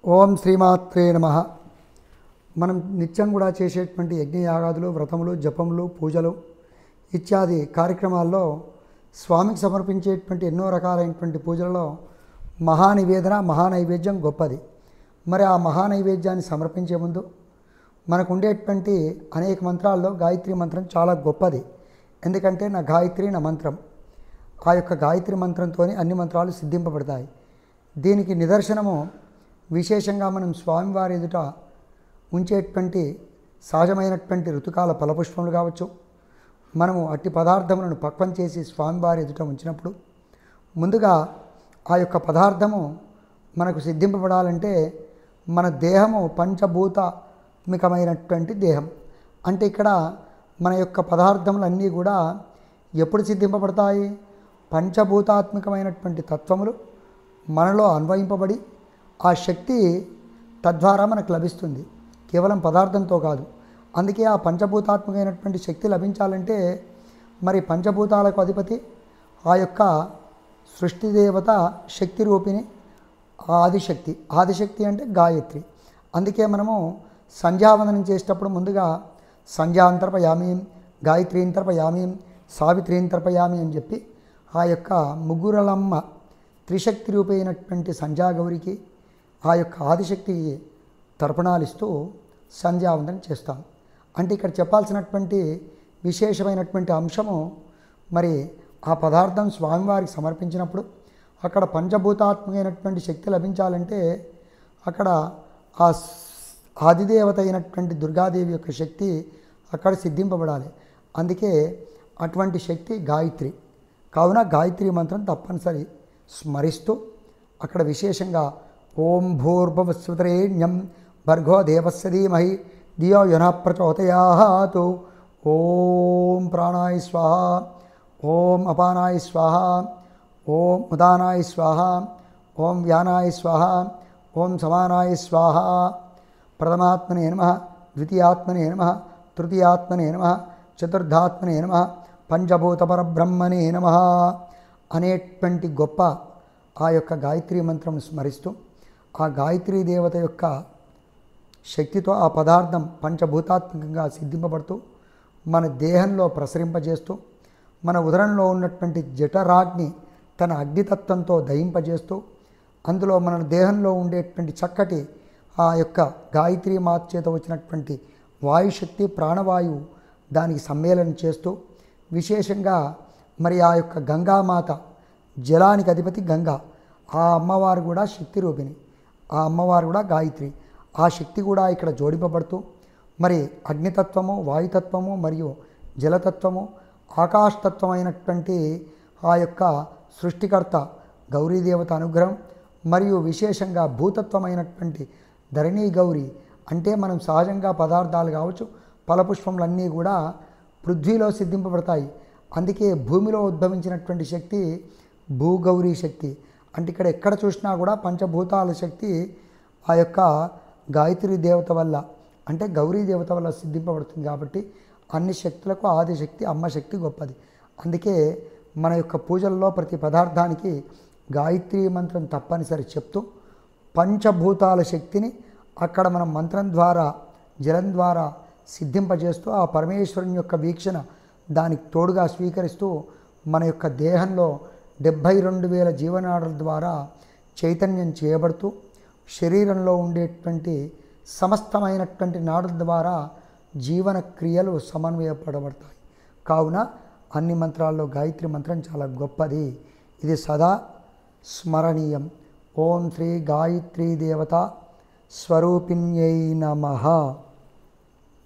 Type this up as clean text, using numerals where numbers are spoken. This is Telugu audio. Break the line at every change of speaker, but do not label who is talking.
ఓం శ్రీమాత్రే నమః. మనం నిత్యం కూడా చేసేటువంటి యజ్ఞయాగాదులు, వ్రతములు, జపములు, పూజలు ఇత్యాది కార్యక్రమాల్లో స్వామికి సమర్పించేటువంటి ఎన్నో రకాలైనటువంటి పూజలలో మహానివేదన, మహానైవేద్యం గొప్పది. మరి ఆ మహానైవేద్యాన్ని సమర్పించే ముందు మనకు ఉండేటువంటి అనేక మంత్రాల్లో గాయత్రి మంత్రం చాలా గొప్పది. ఎందుకంటే నా గాయత్రి నా మంత్రం, ఆ యొక్క గాయత్రి మంత్రంతో అన్ని మంత్రాలు సిద్ధింపబడతాయి. దీనికి నిదర్శనము విశేషంగా మనం స్వామివారి ఎదుట ఉంచేటువంటి సహజమైనటువంటి ఋతుకాల ఫలపుష్పములు కావచ్చు, మనము అట్టి పదార్థములను పక్వం చేసి స్వామివారి ఎదుట ఉంచినప్పుడు ముందుగా ఆ యొక్క పదార్థము మనకు సిద్ధింపబడాలంటే మన దేహము పంచభూతాత్మికమైనటువంటి దేహం. అంటే ఇక్కడ మన యొక్క పదార్థములన్నీ కూడా ఎప్పుడు సిద్ధింపబడతాయి? పంచభూతాత్మికమైనటువంటి తత్వములు మనలో అన్వయింపబడి ఆ శక్తి తద్వారా మనకు లభిస్తుంది, కేవలం పదార్థంతో కాదు. అందుకే ఆ పంచభూతాత్మకమైనటువంటి శక్తి లభించాలంటే మరి పంచభూతాలకు అధిపతి ఆ యొక్క సృష్టి దేవత శక్తి రూపిణి ఆదిశక్తి. ఆదిశక్తి అంటే గాయత్రి. అందుకే మనము సంధ్యావందనం చేసేటప్పుడు ముందుగా సంధ్యాంతర్పయామి, గాయత్రీంతర్పయామి, సావిత్రీంతర్పయామి అని చెప్పి ఆ యొక్క ముగ్గురలమ్మ త్రిశక్తి రూపైనటువంటి సంధ్యాగౌరికి ఆ యొక్క ఆదిశక్తికి తర్పణాలిస్తూ సంధ్యావందనం చేస్తాం. అంటే ఇక్కడ చెప్పాల్సినటువంటి విశేషమైనటువంటి అంశము మరి ఆ పదార్థం స్వామివారికి సమర్పించినప్పుడు అక్కడ పంచభూతాత్మకమైనటువంటి శక్తి లభించాలంటే అక్కడ ఆ ఆదిదేవత అయినటువంటి దుర్గాదేవి యొక్క శక్తి అక్కడ సిద్ధింపబడాలి. అందుకే అటువంటి శక్తి గాయత్రి. కావున గాయత్రి మంత్రం తప్పనిసరి స్మరిస్తూ అక్కడ విశేషంగా ఓం భూర్భువస్సువరేణ్యం భర్గో దేవస్య ధీమహి ధియో యోనః ప్రచోదయాత్, ఓం ప్రాణాయ స్వాహ, ఓం అపానాయ స్వాహ, ఓం ఉదానాయ స్వాహ, ఓం వ్యానాయ స్వాహ, ఓం సమానాయ స్వాహ. ప్రథమాత్మనే నమః, ద్వితీయాత్మనే నమః, తృతీయాత్మనే నమః, చతుర్థాత్మనే నమః, పంచభూత పరబ్రహ్మణే నమః అనేటువంటి గొప్ప ఆ యొక్క గాయత్రీ మంత్రం స్మరిస్తూ ఆ గాయత్రీ దేవత యొక్క శక్తితో ఆ పదార్థం పంచభూతాత్మకంగా సిద్ధింపబడుతూ మన దేహంలో ప్రసరింపజేస్తూ మన ఉదరంలో ఉన్నటువంటి జఠరాగ్ని తన అగ్నితత్వంతో దహింపజేస్తూ అందులో మన దేహంలో ఉండేటువంటి చక్కటి ఆ యొక్క గాయత్రీ మాత చేత వచ్చినటువంటి వాయుశక్తి ప్రాణవాయువు దానికి సమ్మేళనం చేస్తూ విశేషంగా మరి ఆ యొక్క గంగామాత జలానికి అధిపతి గంగా, ఆ అమ్మవారు కూడా శక్తి రూపిణి, ఆ అమ్మవారు కూడా గాయత్రి. ఆ శక్తి కూడా ఇక్కడ జోడింపబడుతూ మరి అగ్నితత్వము, వాయుతత్వము మరియు జలతత్వము, ఆకాశతత్వం అయినటువంటి ఆ యొక్క సృష్టికర్త గౌరీదేవత అనుగ్రహం మరియు విశేషంగా భూతత్వమైనటువంటి ధరణీ గౌరీ. అంటే మనం సహజంగా పదార్థాలు కావచ్చు, ఫలపుష్పములన్నీ కూడా పృథ్వీలో సిద్ధింపబడతాయి. అందుకే భూమిలో ఉద్భవించినటువంటి శక్తి భూగౌరీ శక్తి. అంటే ఇక్కడ ఎక్కడ చూసినా కూడా పంచభూతాల శక్తి ఆ యొక్క గాయత్రీ దేవత వల్ల అంటే గౌరీ దేవత వల్ల సిద్ధింపబడుతుంది. కాబట్టి అన్ని శక్తులకు ఆదిశక్తి అమ్మ శక్తి గొప్పది. అందుకే మన యొక్క పూజల్లో ప్రతి పదార్థానికి గాయత్రీ మంత్రం తప్పనిసరి చెప్తూ పంచభూతాల శక్తిని అక్కడ మనం మంత్రం ద్వారా జలం ద్వారా సిద్ధింపజేస్తూ ఆ పరమేశ్వరుని యొక్క వీక్షణ దానికి తోడుగా స్వీకరిస్తూ మన యొక్క దేహంలో 72,000 జీవనాడుల ద్వారా చైతన్యం చేయబడుతూ శరీరంలో ఉండేటువంటి సమస్తమైనటువంటి నాడుల ద్వారా జీవన క్రియలు సమన్వయపడబడతాయి. కావున అన్ని మంత్రాల్లో గాయత్రి మంత్రం చాలా గొప్పది. ఇది సదా స్మరణీయం. ఓం శ్రీ గాయత్రీ దేవత స్వరూపిణ్యై నమః.